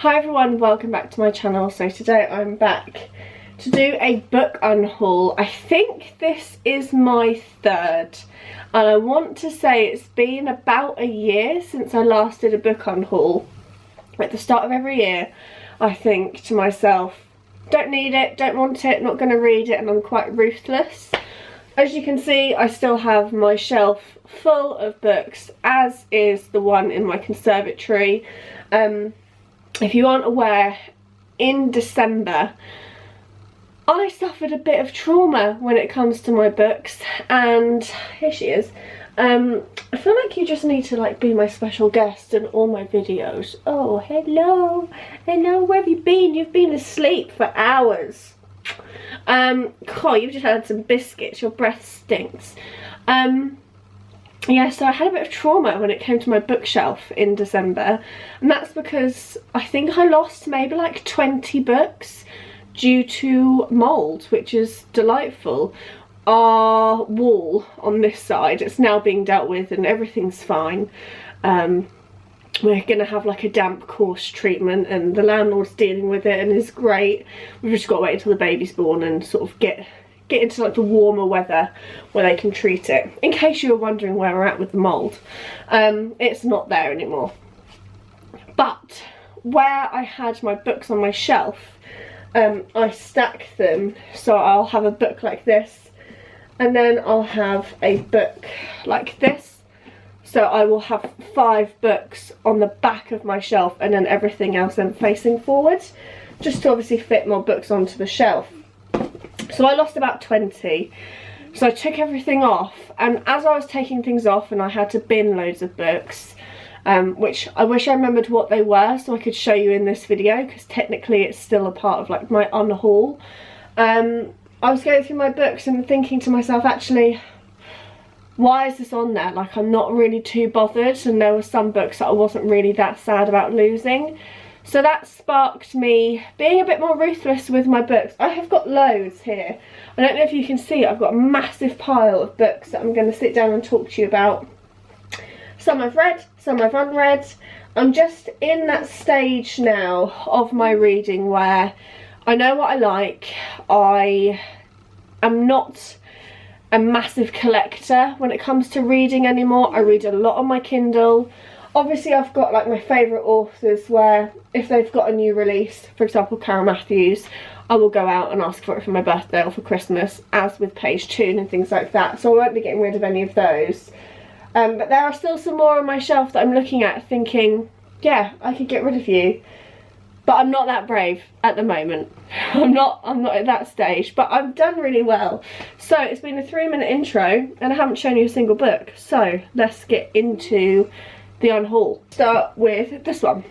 Hi everyone, welcome back to my channel. So today I'm back to do a book unhaul. I think this is my third, and I want to say it's been about a year since I last did a book unhaul. At the start of every year I think to myself, don't need it, don't want it, not going to read it, and I'm quite ruthless. As you can see, I still have my shelf full of books, as is the one in my conservatory. If you aren't aware, in December I suffered a bit of trauma when it comes to my books, and here she is. I feel like you just need to like be my special guest in all my videos. Oh, hello, where have you been? You've been asleep for hours. God, you've just had some biscuits, your breath stinks. Yeah, so I had a bit of trauma when it came to my bookshelf in December, and that's because I think I lost maybe like 20 books due to mould, which is delightful. Our wall on this side, it's now being dealt with and everything's fine. We're gonna have like a damp course treatment, and the landlord's dealing with it and is great. We've just got to wait until the baby's born and sort of get into like the warmer weather where they can treat it. In case you were wondering where we're at with the mould, it's not there anymore. But where I had my books on my shelf, I stack them, so I'll have a book like this, and then I'll have a book like this. So I will have 5 books on the back of my shelf, and then everything else then facing forward, just to obviously fit more books onto the shelf. So I lost about 20, so I took everything off, and as I was taking things off and I had to bin loads of books, which I wish I remembered what they were so I could show you in this video, because technically it's still a part of like my unhaul. I was going through my books and thinking to myself, actually, why is this on there? Like, I'm not really too bothered, and there were some books that I wasn't really that sad about losing. So that sparked me being a bit more ruthless with my books. I have got loads here. I don't know if you can see, I've got a massive pile of books that I'm going to sit down and talk to you about. Some I've read, some I've unread. I'm just in that stage now of my reading where I know what I like. I am not a massive collector when it comes to reading anymore. I read a lot on my Kindle. Obviously I've got like my favourite authors where if they've got a new release, for example Carol Matthews, I will go out and ask for it for my birthday or for Christmas, as with Page Tune and things like that, so I won't be getting rid of any of those. But there are still some more on my shelf that I'm looking at thinking, yeah, I could get rid of you. But I'm not that brave at the moment. I'm not at that stage, but I've done really well. So it's been a 3-minute intro and I haven't shown you a single book. So let's get into the unhaul. Start with this one,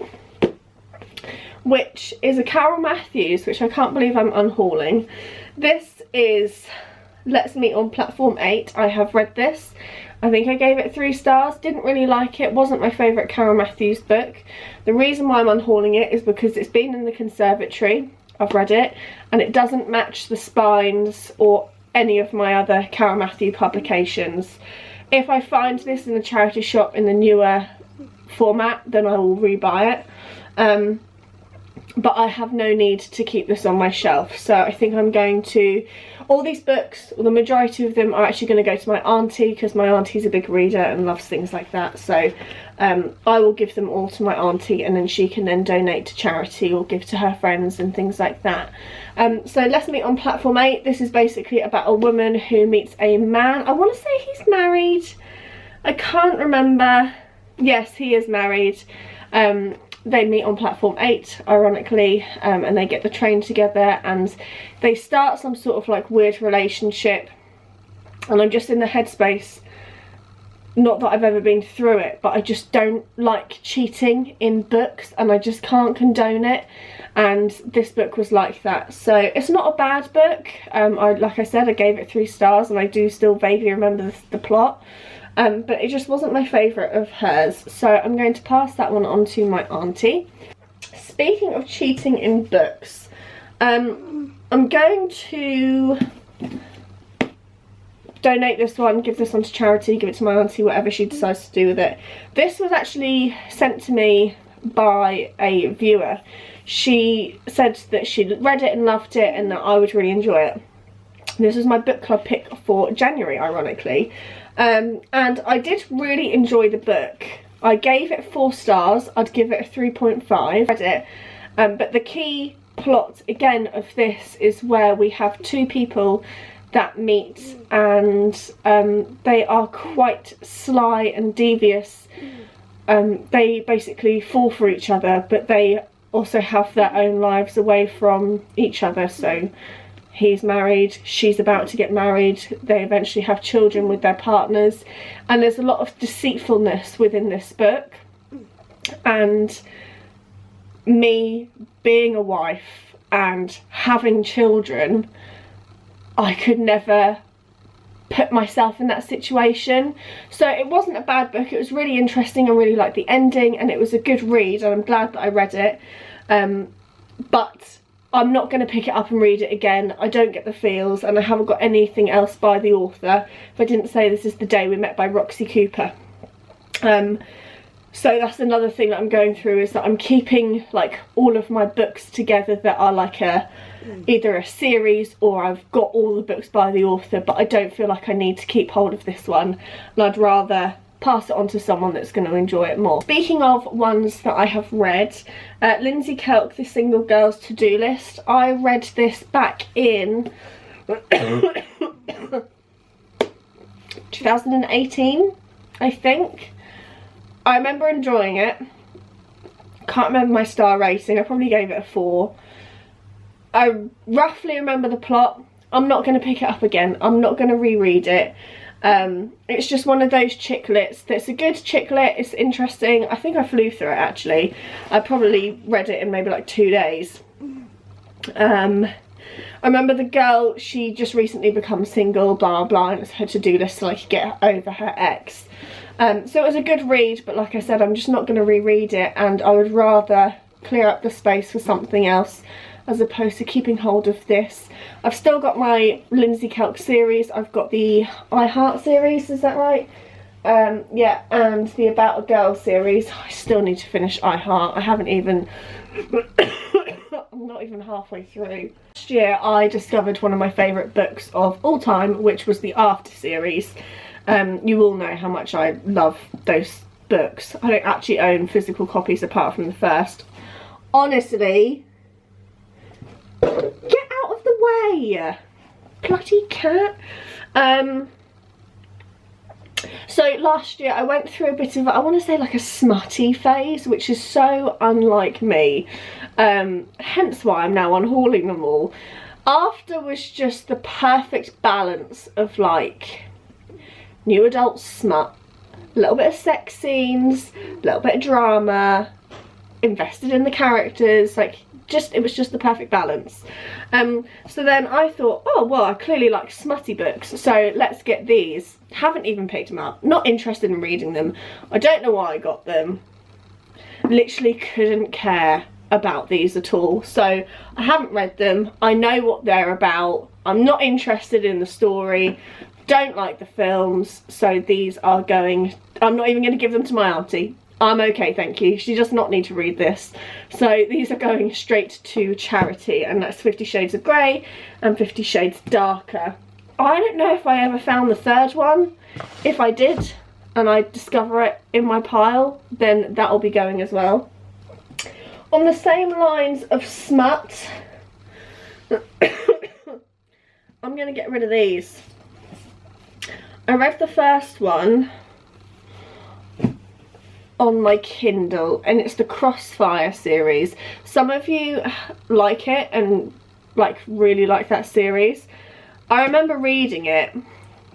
which is a Carol Matthews, which I can't believe I'm unhauling. This is Let's Meet on Platform 8. I have read this. I think I gave it 3 stars, didn't really like it, wasn't my favourite Carol Matthews book. The reason why I'm unhauling it is because it's been in the conservatory, I've read it, and it doesn't match the spines or any of my other Carol Matthews publications. If I find this in a charity shop in the newer format, then I will rebuy it. But I have no need to keep this on my shelf, so I think I'm going to, all these books, or the majority of them, are actually going to go to my auntie, because my auntie's a big reader and loves things like that. So I will give them all to my auntie, and then she can then donate to charity or give to her friends and things like that. So Let's Meet on Platform 8. This is basically about a woman who meets a man. I want to say he's married. I can't remember. Yes, he is married. They meet on Platform 8, ironically, and they get the train together, and they start some sort of like weird relationship, and I'm just in the headspace, not that I've ever been through it, but I just don't like cheating in books, and I just can't condone it, and this book was like that. So it's not a bad book. Like I said, I gave it 3 stars, and I do still vaguely remember the plot. But it just wasn't my favourite of hers, so I'm going to pass that one on to my auntie. Speaking of cheating in books, I'm going to donate this one, give this one to charity, give it to my auntie, whatever she decides to do with it. This was actually sent to me by a viewer. She said that she'd read it and loved it and that I would really enjoy it. This was my book club pick for January, ironically. And I did really enjoy the book. I gave it 4 stars. I'd give it a 3.5. Read it. But the key plot, again, of this is where we have 2 people that meet, and they are quite sly and devious. They basically fall for each other, but they also have their own lives away from each other. So he's married, she's about to get married, they eventually have children with their partners, and there's a lot of deceitfulness within this book. And me being a wife and having children, I could never put myself in that situation. So it wasn't a bad book, it was really interesting. I really liked the ending and it was a good read, and I'm glad that I read it. But I'm not going to pick it up and read it again. I don't get the feels, and I haven't got anything else by the author. If I didn't say This Is the Day We Met by Roxy Cooper. So that's another thing that I'm going through, is that I'm keeping like all of my books together that are like either a series, or I've got all the books by the author, but I don't feel like I need to keep hold of this one, and I'd rather pass it on to someone that's going to enjoy it more. Speaking of ones that I have read, Lindsay Kelk, The Single Girl's To-Do List. I read this back in 2018, I think. I remember enjoying it. Can't remember my star rating. I probably gave it a 4. I roughly remember the plot. I'm not going to pick it up again. I'm not going to reread it. It's just one of those chick-lits that's a good chick-lit. It's interesting. I think I flew through it actually. I probably read it in maybe like 2 days. I remember the girl, she just recently become single, blah blah, and it's her to-do list to like get over her ex. So it was a good read, but like I said, I'm just not going to reread it, and I would rather clear up the space for something else as opposed to keeping hold of this. I've still got my Lindsay Kelk series. I've got the I Heart series, is that right? Yeah, and the About a Girl series. I still need to finish I Heart. I haven't even I'm not even halfway through. Last year I discovered one of my favourite books of all time, which was the After series. You all know how much I love those books. I don't actually own physical copies apart from the first. Honestly, get out of the way, bloody cat. So last year I went through a bit of, I want to say like a smutty phase, which is so unlike me. Hence why I'm now unhauling them all. After was just the perfect balance of like new adult smut, a little bit of sex scenes, a little bit of drama, invested in the characters, like it was just the perfect balance. So then I thought, oh well, I clearly like smutty books, so let's get these. Haven't even picked them up, not interested in reading them. I don't know why I got them. Literally couldn't care about these at all, so I haven't read them. I know what they're about. I'm not interested in the story. Don't like the films, so these are going, I'm not even going to give them to my auntie. I'm okay, thank you. She does not need to read this. So these are going straight to charity, and that's 50 Shades of Grey and 50 Shades Darker. I don't know if I ever found the third one. If I did and I discover it in my pile, then that'll be going as well. On the same lines of smut, I'm going to get rid of these. I read the first one on my Kindle, and it's the Crossfire series. Some of you like it and like really like that series. I remember reading it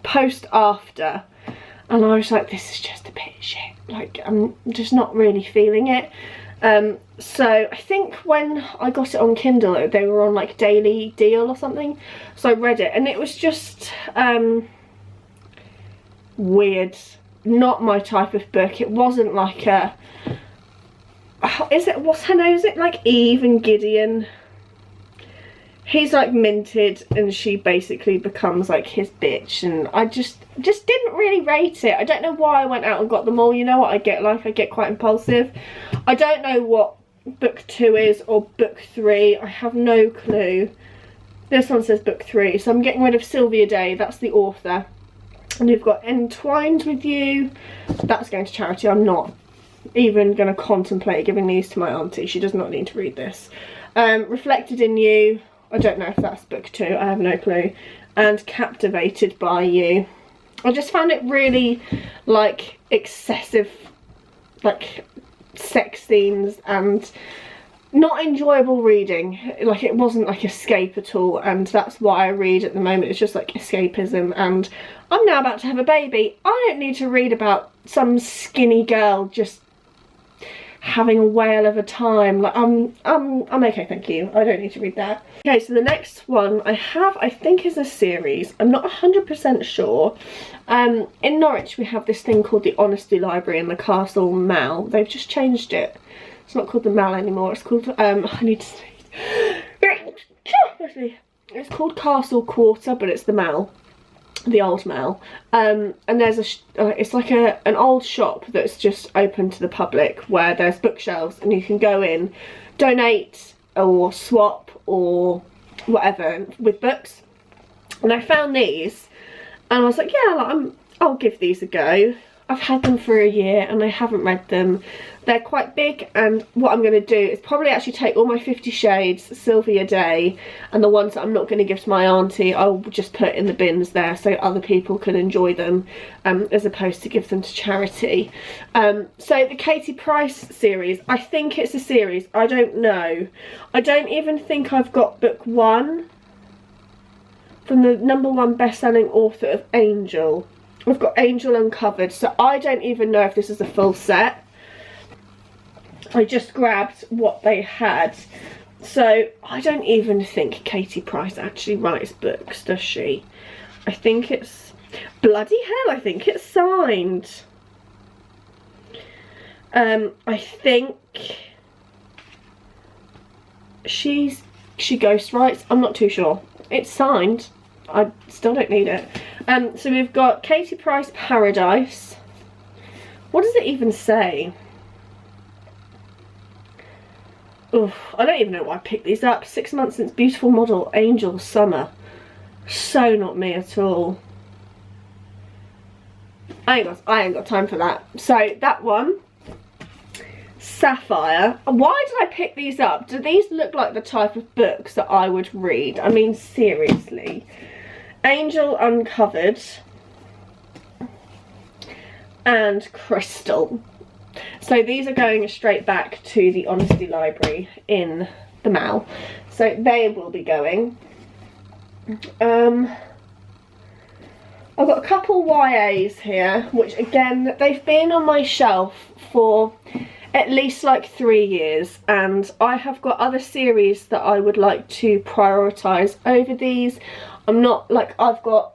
post after, and I was like, this is just a bit of shit. Like, I'm just not really feeling it. So I think when I got it on Kindle, they were on like daily deal or something, so I read it, and it was just weird. Not my type of book. It wasn't like a, what's her name, is it like Eve and Gideon? he's like minted and she basically becomes like his bitch, and I just didn't really rate it. I don't know why I went out and got them all. You know what I get like? I get quite impulsive. I don't know what book 2 is or book 3. I have no clue. This one says book 3, so I'm getting rid of Sylvia Day. That's the author. And we've got Entwined with You. That's going to charity. I'm not even going to contemplate giving these to my auntie. She does not need to read this. Reflected in You. I don't know if that's book 2. I have no clue. And Captivated by You. I just found it really like excessive, like sex scenes and not enjoyable reading. Like it wasn't like escape at all, and that's what I read at the moment. It's just like escapism, and I'm now about to have a baby. I don't need to read about some skinny girl just having a whale of a time. Like I'm okay, thank you. I don't need to read that. Okay, so the next one I have, I think, is a series. I'm not 100% sure. In Norwich we have this thing called the Honesty Library in the Castle Mall. They've just changed it. It's not called the Mall anymore. It's called I need to say it's called Castle Quarter, but it's the Mall. The old Mall, and there's it's like an old shop that's just open to the public where there's bookshelves and you can go in, donate or swap or whatever with books. And I found these and I was like, yeah, like, I'll give these a go. I've had them for a year and I haven't read them. They're quite big, and what I'm going to do is probably actually take all my 50 Shades, Sylvia Day, and the ones that I'm not going to give to my auntie, I'll just put in the bins there so other people can enjoy them, as opposed to give them to charity. So the Katie Price series, I think it's a series, I don't know. I don't even think I've got book 1 from the #1 best-selling author of Angel. I've got Angel Uncovered, so I don't even know if this is a full set. I just grabbed what they had. So I don't even think Katie Price actually writes books, does she? I think it's... Bloody hell, I think it's signed. I think she ghostwrites. I'm not too sure. It's signed. I still don't need it. So we've got Katie Price Paradise. What does it even say? Oof, I don't even know why I picked these up. 6 months since beautiful model Angel Summer. So not me at all. I ain't got time for that. So that one, Sapphire. Why did I pick these up? Do these look like the type of books that I would read? I mean, seriously. Angel Uncovered and Crystal. So these are going straight back to the Honesty Library in the Mall. So they will be going. I've got a couple YAs here, which again, they've been on my shelf for at least like 3 years, and I have got other series that I would like to prioritise over these. I'm not like, I've got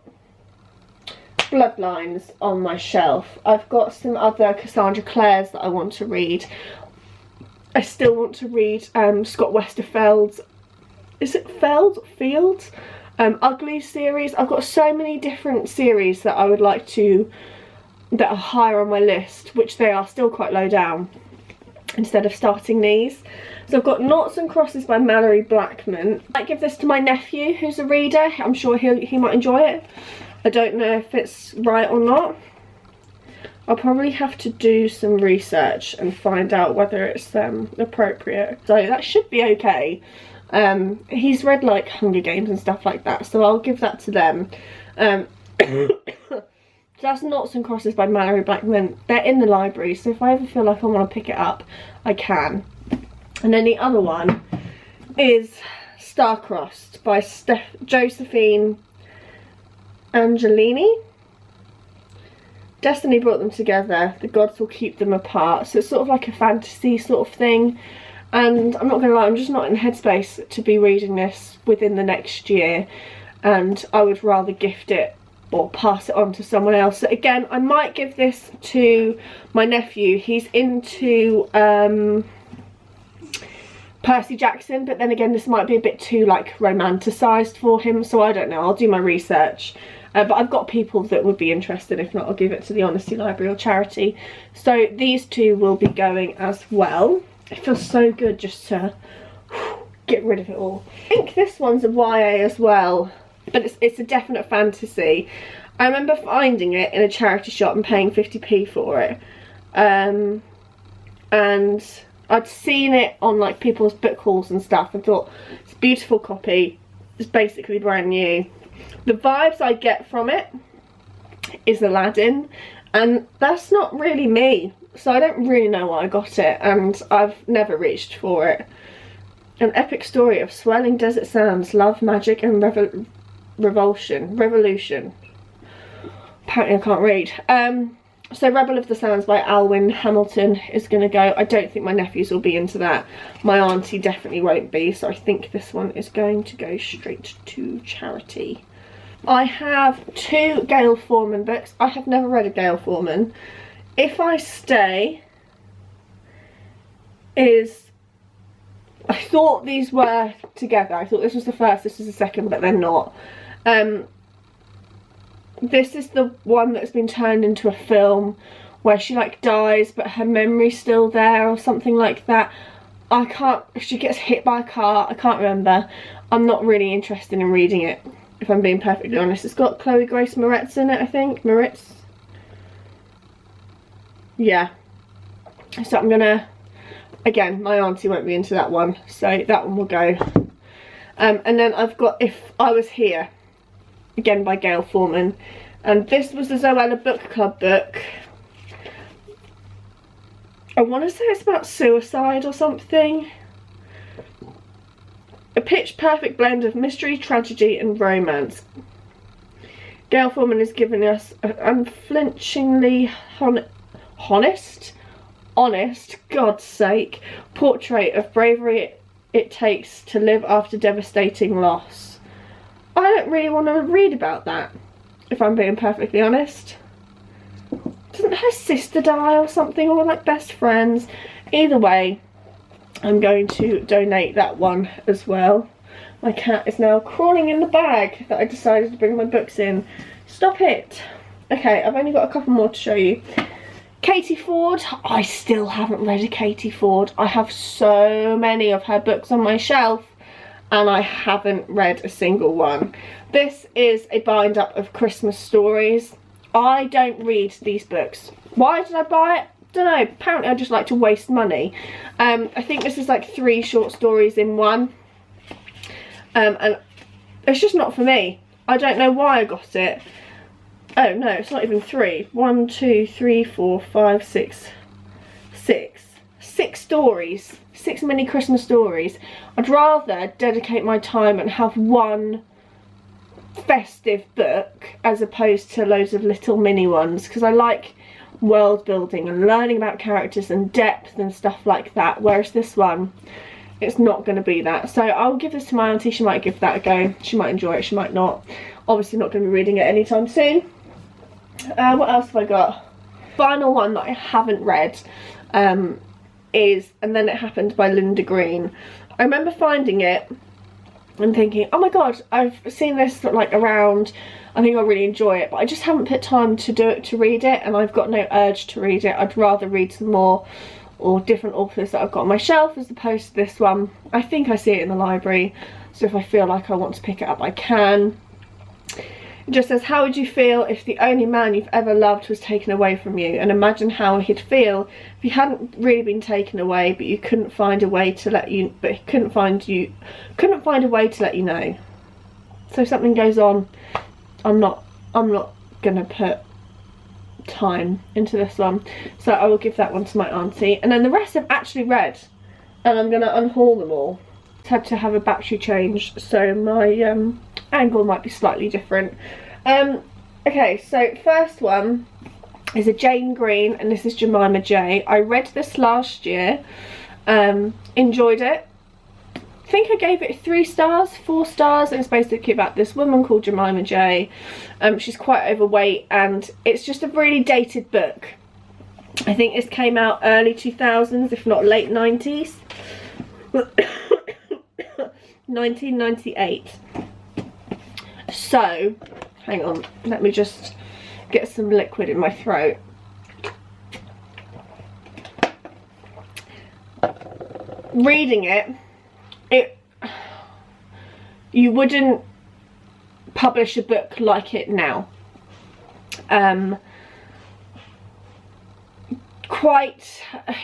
Bloodlines on my shelf. I've got some other Cassandra Clares that I want to read. I still want to read Scott Westerfeld's, is it Fields? Ugly series. I've got so many different series that I would like to, that are higher on my list, which they are still quite low down, instead of starting these. So I've got Noughts and Crosses by Mallory Blackman. I might give this to my nephew who's a reader. I'm sure he might enjoy it. I don't know if it's right or not. I'll probably have to do some research and find out whether it's appropriate. So that should be okay. He's read like Hunger Games and stuff like that, so I'll give that to them. That's Noughts and Crosses by Mallory Blackman. They're in the library, so if I ever feel like I want to pick it up, I can. And then the other one is Star-Crossed by Josephine Angelini. Destiny brought them together, the gods will keep them apart. So it's sort of like a fantasy sort of thing. And I'm not going to lie, I'm just not in headspace to be reading this within the next year. And I would rather gift it or pass it on to someone else. So again, I might give this to my nephew. He's into Percy Jackson, but then again this might be a bit too like romanticised for him, so I don't know, I'll do my research. But I've got people that would be interested. If not, I'll give it to the Honesty Library or charity. So these two will be going as well. It feels so good just to get rid of it all. I think this one's a YA as well, but it's a definite fantasy. I remember finding it in a charity shop and paying 50p for it. And I'd seen it on like people's book hauls and stuff and thought, it's a beautiful copy. It's basically brand new. The vibes I get from it is Aladdin, and that's not really me, so I don't really know why I got it, and I've never reached for it. An epic story of swirling desert sands, love, magic and revolution. Apparently I can't read. So Rebel of the Sands by Alwyn Hamilton is going to go. I don't think my nephews will be into that. My auntie definitely won't be, so I think this one is going to go straight to charity. I have 2 Gayle Forman books. I have never read a Gayle Forman. If I Stay is... I thought these were together. I thought this was the first, this was the second, but they're not. This is the one that's been turned into a film where she like dies but her memory's still there or something like that. I can't, she gets hit by a car, I can't remember. I'm not really interested in reading it, if I'm being perfectly honest. It's got Chloe Grace Moretz in it, I think. Moretz? Yeah. So I'm gonna, again, my auntie won't be into that one, so that one will go. And then I've got If I Was Here, again by Gayle Forman, and this was the Zoella Book Club book. I want to say it's about suicide or something. A pitch perfect blend of mystery, tragedy and romance. Gayle Forman has given us an unflinchingly honest, God's sake, portrait of bravery it takes to live after devastating loss. I don't really want to read about that, if I'm being perfectly honest. Doesn't her sister die or something, or like best friends? Either way, I'm going to donate that one as well. My cat is now crawling in the bag that I decided to bring my books in. Stop it. Okay, I've only got a couple more to show you. Katie Ford. I still haven't read a Katie Ford. I have so many of her books on my shelf and I haven't read a single one. This is a bind up of Christmas stories. I don't read these books. Why did I buy it? Don't know. Apparently I just like to waste money. I think this is like 3 short stories in one. And it's just not for me. I don't know why I got it. Oh no, it's not even 3. 1, 2, 3, 4, 5, 6. 6 stories. 6 mini Christmas stories. I'd rather dedicate my time and have one festive book as opposed to loads of little mini ones, because I like world building and learning about characters and depth and stuff like that, whereas this one, it's not going to be that. So I'll give this to my auntie. She might give that a go. She might enjoy it, she might not. Obviously not going to be reading it anytime soon. What else have I got? Final one that I haven't read is And Then It Happened by Linda Green. I remember finding it and thinking, oh my god, I've seen this like around, I think I'll really enjoy it, but I just haven't put time to read it, and I've got no urge to read it. I'd rather read some more or different authors that I've got on my shelf as opposed to this one. I think I see it in the library, so if I feel like I want to pick it up I can. It just says, how would you feel if the only man you've ever loved was taken away from you? And imagine how he'd feel if he hadn't really been taken away, but you couldn't find a way to let you, but he couldn't find a way to let you know. So something goes on. I'm not gonna put time into this one, so I will give that one to my auntie. And then the rest I've actually read, and I'm gonna unhaul them all. Had to have a battery change, so my angle might be slightly different. Okay, so first one is a Jane Green, and this is Jemima J. I read this last year, enjoyed it. I think I gave it 3 stars, 4 stars, and it's basically about this woman called Jemima J. She's quite overweight, and it's just a really dated book. I think this came out early 2000s, if not late 90s. 1998. So, hang on, let me just get some liquid in my throat. Reading it, you wouldn't publish a book like it now.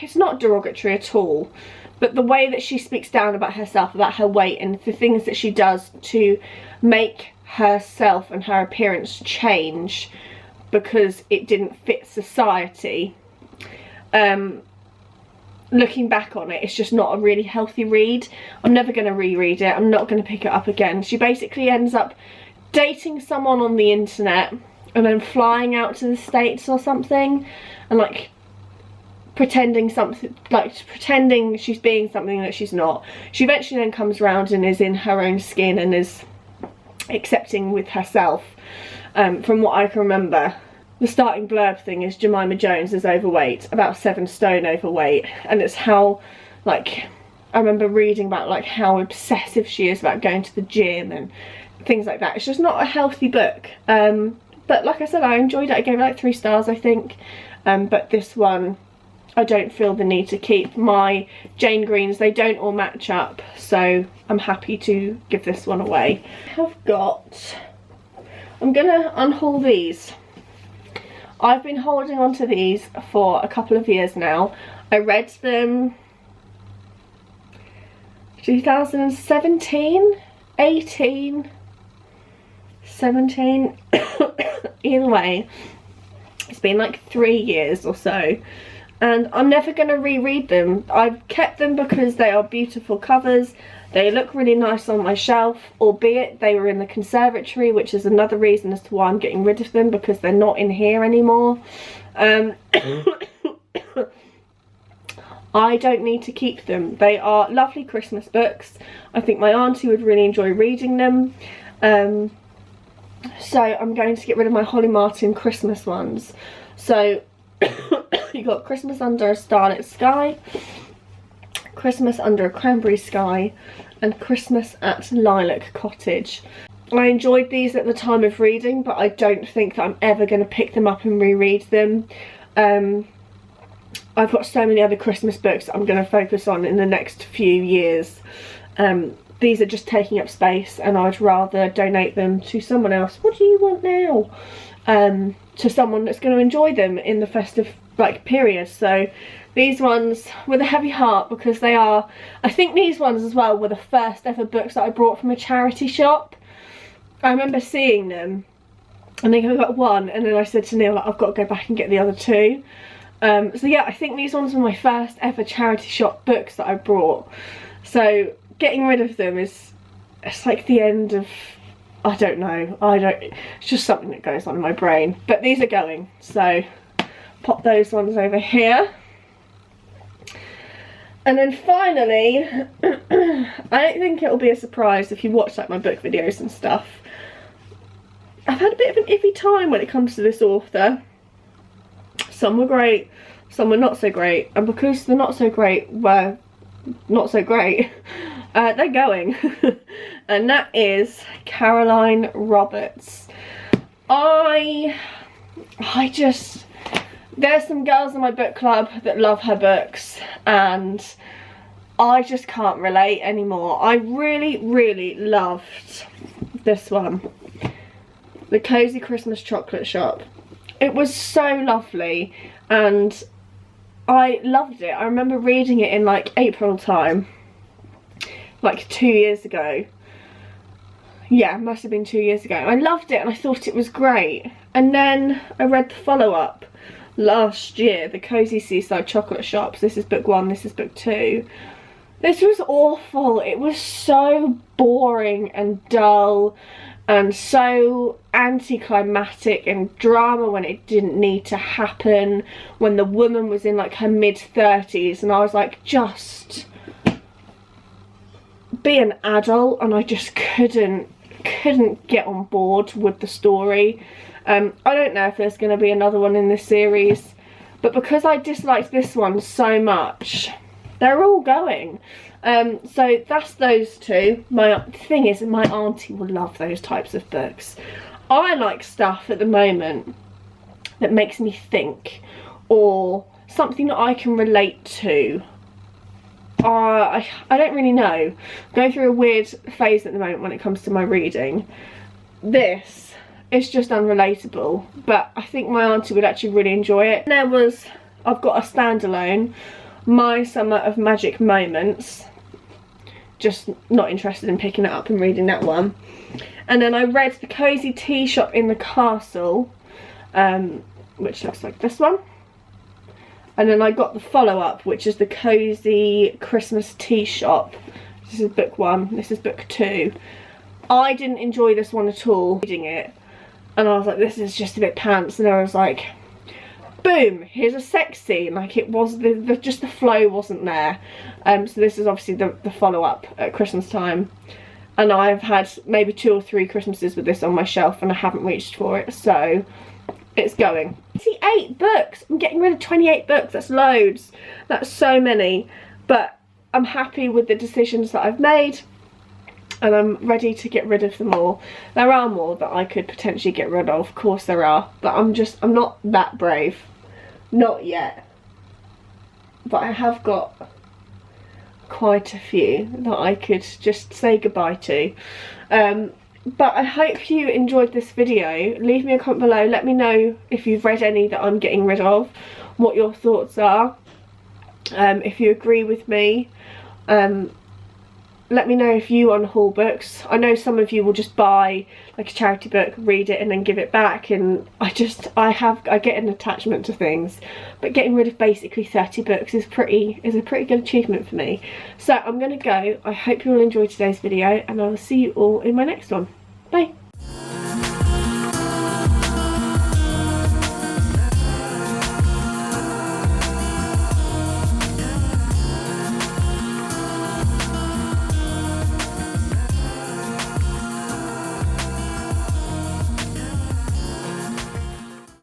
It's not derogatory at all, but the way that she speaks down about herself, about her weight, and the things that she does to make herself and her appearance change because it didn't fit society, looking back on it, it's just not a really healthy read. I'm never going to reread it. I'm not going to pick it up again. She basically ends up dating someone on the internet and then flying out to the States or something, and like pretending she's being something that she's not. She eventually then comes around and is in her own skin and is accepting with herself. From what I can remember, the starting blurb thing is Jemima Jones is overweight, about 7 stone overweight, and it's how, like, I remember reading about like how obsessive she is about going to the gym and things like that. It's just not a healthy book. But like I said, I enjoyed it. I gave it like 3 stars, I think. But this one, I don't feel the need to keep. My Jane Greens, they don't all match up, so I'm happy to give this one away. I'm gonna unhaul these. I've been holding on to these for a couple of years now. I read them 2017, 18, 17, either way. It's been like 3 years or so, and I'm never going to reread them. I've kept them because they are beautiful covers. They look really nice on my shelf, albeit they were in the conservatory, which is another reason as to why I'm getting rid of them, because they're not in here anymore. I don't need to keep them. They are lovely Christmas books. I think my auntie would really enjoy reading them. So I'm going to get rid of my Holly Marten Christmas ones. So you got Christmas Under a Starlit Sky, Christmas Under a Cranberry Sky, and Christmas at Lilac Cottage. I enjoyed these at the time of reading, but I don't think that I'm ever going to pick them up and reread them. I've got so many other Christmas books that I'm going to focus on in the next few years. These are just taking up space, and I'd rather donate them to someone else. What do you want now? To someone that's going to enjoy them in the festive period. So these ones with a heavy heart, because they are, I think these ones as well were the first ever books that I brought from a charity shop. I remember seeing them and then I got one, and then I said to Neil, like, I've got to go back and get the other 2. So yeah, I think these ones were my first ever charity shop books that I brought. So getting rid of them it's like the end of, I don't know, it's just something that goes on in my brain. But these are going, so pop those ones over here. And then finally, I don't think it'll be a surprise if you watch like my book videos and stuff, I've had a bit of an iffy time when it comes to this author. Some were great, some were not so great, and because the not so great were not so great, they're going. And that is Caroline Roberts. There's some girls in my book club that love her books, and I just can't relate anymore. I really, really loved this one, The Cozy Christmas Chocolate Shop. It was so lovely, and I loved it. I remember reading it in like April time, like 2 years ago. Yeah, it must have been 2 years ago. I loved it and I thought it was great. And then I read the follow-up last year, The Cozy Seaside Chocolate Shops. This is book 1, this is book 2. This was awful. It was so boring and dull and so anticlimactic and drama when it didn't need to happen, when the woman was in like her mid-30s, and I was like, just be an adult. And I just couldn't get on board with the story. I don't know if there's going to be another one in this series, but because I disliked this one so much, they're all going. So that's those two. The thing is, my auntie will love those types of books. I like stuff at the moment that makes me think, or something that I can relate to. I don't really know. I'm going through a weird phase at the moment when it comes to my reading. This is just unrelatable, but I think my auntie would actually really enjoy it. I've got a standalone, My Summer of Magic Moments. Just not interested in picking it up and reading that one. And then I read The Cozy Tea Shop in the Castle, which looks like this one. And then I got the follow-up, which is The Cozy Christmas Tea Shop. This is book 1, this is book 2. I didn't enjoy this one at all, reading it. And I was like, this is just a bit pants. And I was like, boom, here's a sex scene. Like, it was, just the flow wasn't there. So this is obviously the follow-up at Christmas time. And I've had maybe 2 or 3 Christmases with this on my shelf and I haven't reached for it. So it's going. 28 books. I'm getting rid of 28 books. That's loads. That's so many. But I'm happy with the decisions that I've made. And I'm ready to get rid of them all. There are more that I could potentially get rid of course there are. But I'm not that brave. Not yet. But I have got quite a few that I could just say goodbye to. But I hope you enjoyed this video. Leave me a comment below. Let me know if you've read any that I'm getting rid of, what your thoughts are. If you agree with me. Let me know if you unhaul books. I know some of you will just buy like a charity book, read it and then give it back, and I get an attachment to things. But getting rid of basically 30 books is a pretty good achievement for me. So I'm gonna go. I hope you all enjoyed today's video and I will see you all in my next one. Bye.